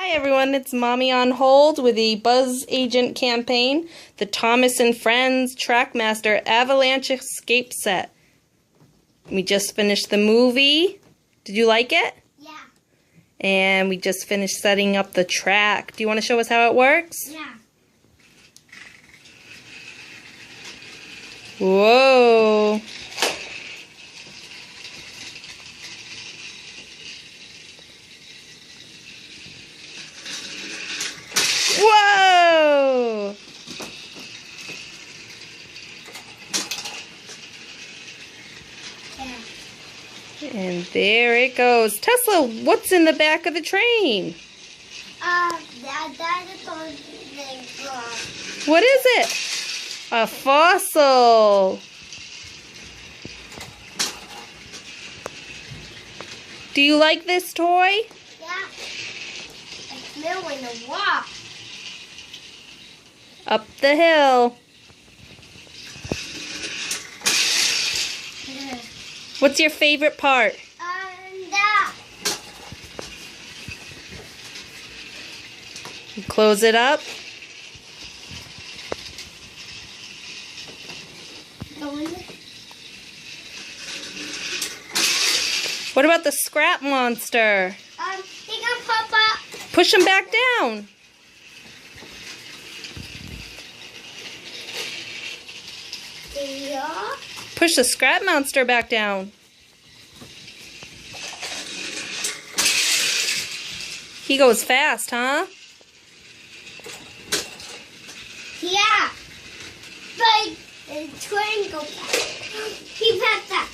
Hi everyone, it's Mommy on Hold with the BzzAgent campaign, the Thomas and Friends Trackmaster Avalanche escape set. We just finished the movie. Did you like it? Yeah. And we just finished setting up the track. Do you want to show us how it works? Yeah. Whoa. Whoa! Yeah. And there it goes. Tesla, what's in the back of the train? That is on the What is it? A fossil. Do you like this toy? Yeah. It's moving a walk. Up the hill. What's your favorite part? That. Close it up. What about the scrap monster? He can pop up. Push him back down. Yeah. Push the scrap monster back down. He goes fast, huh? Yeah. But the train goes back. He passed that.